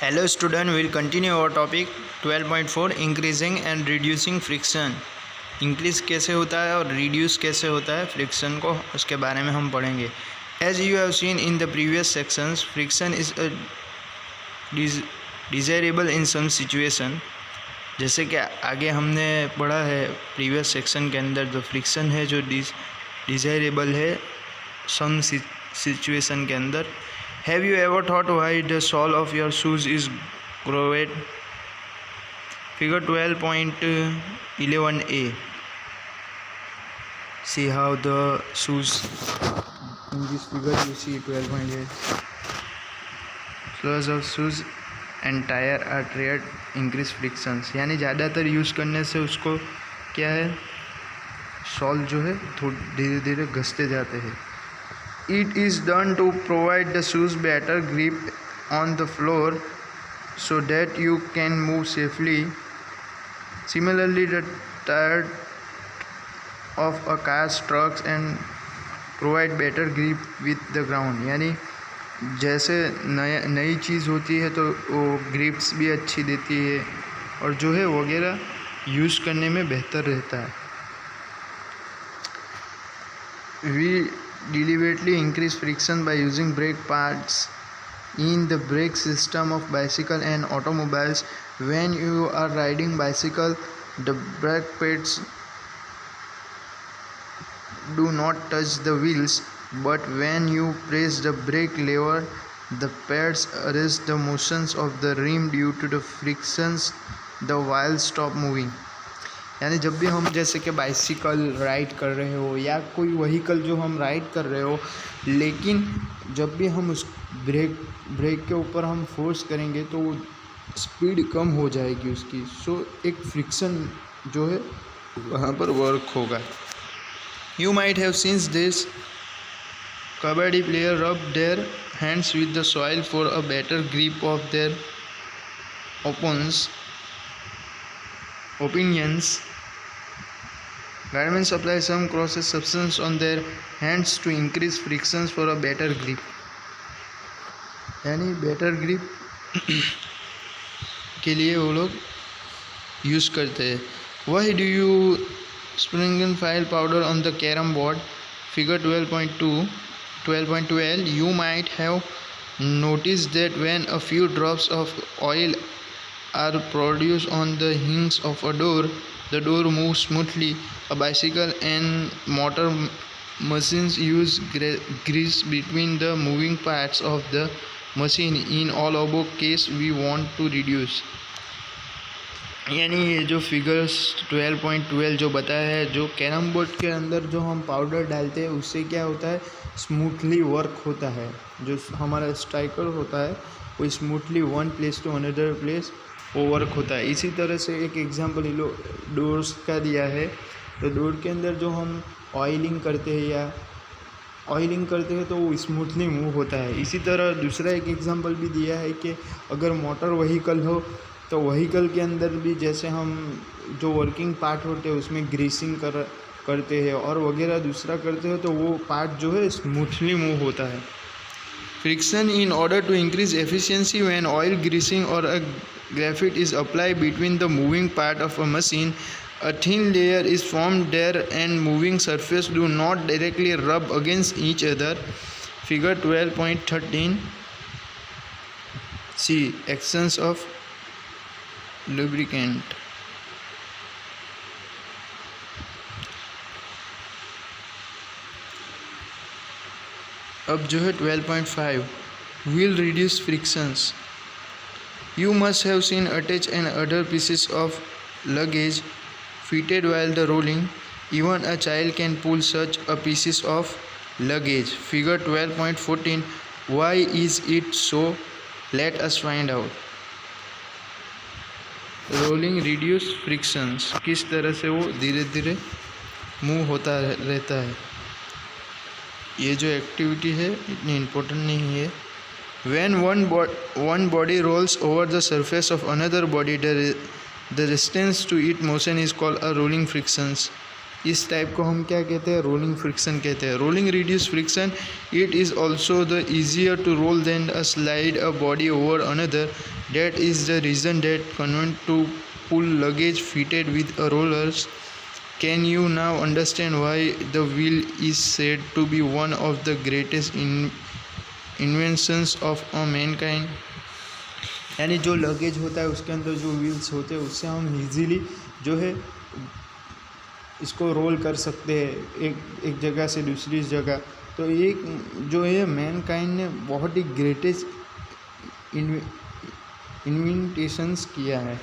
Hello student, we'll continue our topic 12.4 increasing and reducing friction. Increase कैसे होता है और रिड्यूस कैसे होता है फ्रिक्शन को, उसके बारे में हम पढ़ेंगे। As you have seen in the previous sections, friction is a desirable in some situation. जैसे कि आगे हमने पढ़ा है प्रीवियस सेक्शन के अंदर, जो फ्रिक्शन है जो डिज़ायरेबल है सम सिचुएशन के अंदर। Have you ever thought why the sole of your shoes is grooved? Figure 12.11a. See how the shoes in this figure you see 12.8. Soles of shoes and tire are treated increase frictions. यानी ज़्यादातर use करने से उसको क्या है, sol जो है धीरे धीरे घसते जाते हैं। It is done to provide the shoes better grip on the floor so that you can move safely. Similarly, the tires of a car, trucks and provide better grip with the ground. यानी जैसे नई चीज़ होती है तो वो grips भी अच्छी देती है और जो है वगैरह यूज़ करने में बेहतर रहता है। We deliberately increase friction by using brake pads in the brake system of bicycle and automobiles. When you are riding bicycle, the brake pads do not touch the wheels, but when you press the brake lever, the pads arrest the motions of the rim due to the frictions. The wheels stop moving. यानी जब भी हम जैसे कि bicycle ride कर रहे हो या कोई व्हीकल जो हम राइड कर रहे हो, लेकिन जब भी हम उस ब्रेक के ऊपर हम फोर्स करेंगे तो स्पीड कम हो जाएगी उसकी। सो एक फ्रिक्शन जो है वहाँ पर वर्क होगा। You might have seen this kabaddi player rub their hands with the soil for a better grip of their opinions. Garments apply some process substance on their hands to increase frictions for a better grip. यानी better grip के लिए वो लोग use करते हैं। Why do you sprinkle file powder on the carom board? Figure 12.12. You might have noticed that when a few drops of oil are produced on the hinge of a door, the door moves smoothly. A bicycle and motor machines use grease between the moving parts of the machine. In all above case, we want to reduce. यानी ये जो figures 12.12 जो बताया है, जो carrom board के अंदर जो हम पाउडर डालते हैं उससे क्या होता है, स्मूथली वर्क होता है। जो हमारा स्ट्राइकर होता है वो smoothly one place to another place वो वर्क होता है। इसी तरह से एक एग्जांपल ये लोग डोर्स का दिया है, तो डोर के अंदर जो हम ऑयलिंग करते हैं तो वो स्मूथली मूव होता है। इसी तरह दूसरा एक एग्जांपल भी दिया है कि अगर मोटर व्हीकल हो तो व्हीकल के अंदर भी जैसे हम जो वर्किंग पार्ट होते हैं उसमें ग्रीसिंग करते हैं और वगैरह दूसरा करते हैं तो वो पार्ट जो है स्मूथली मूव होता है। Friction in order to increase efficiency when oil greasing or a graphite is applied between the moving part of a machine. A thin layer is formed there and moving surface do not directly rub against each other. Figure 12.13. See actions of lubricant. अब जो है 12.5 will reduce frictions. You must have seen attached and other pieces of luggage fitted while the rolling. Even a child can pull such a pieces of luggage. Figure 12.14. Why is it so? Let us find out. Rolling reduce frictions. किस तरह से वो धीरे धीरे move होता रहता है। ये जो एक्टिविटी है इतनी इम्पोर्टेंट नहीं है। When one body rolls over the surface of another body, the resistance to its motion is called a rolling frictions. इस टाइप को हम क्या कहते हैं, रोलिंग फ्रिक्शन कहते हैं। Rolling reduce friction, it is also the easier to roll than a slide a body over another. That is the reason that convent to pull luggage fitted with a rollers. Can you now understand why the wheel is said to be one of the greatest inventions of mankind? यानी जो luggage होता है उसके अंदर जो wheels होते हैं उससे हम इजीली जो है इसको रोल कर सकते हैं एक जगह से दूसरी जगह। तो ये जो है मैनकाइंड ने बहुत ही ग्रेटेस्ट इन्वेंटेशंस किया है।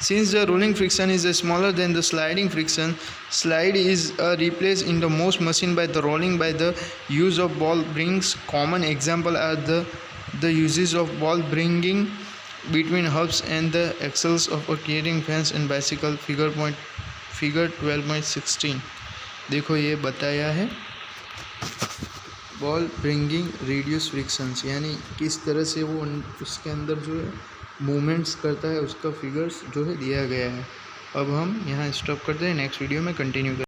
Since the rolling friction is smaller than the sliding friction, slide is replaced in the most machine by the rolling by the use of ball bearings. Common example are the uses of ball bearing between hubs and the axles of a carrying fence and bicycle. Figure 12.16 देखो ये बताया है ball bringing reduce frictions, यानी किस तरह से वो उसके अंदर जो है मूवमेंट्स करता है उसका फिगर्स जो है दिया गया है। अब हम यहाँ स्टॉप करते हैं, नेक्स्ट वीडियो में कंटिन्यू करें।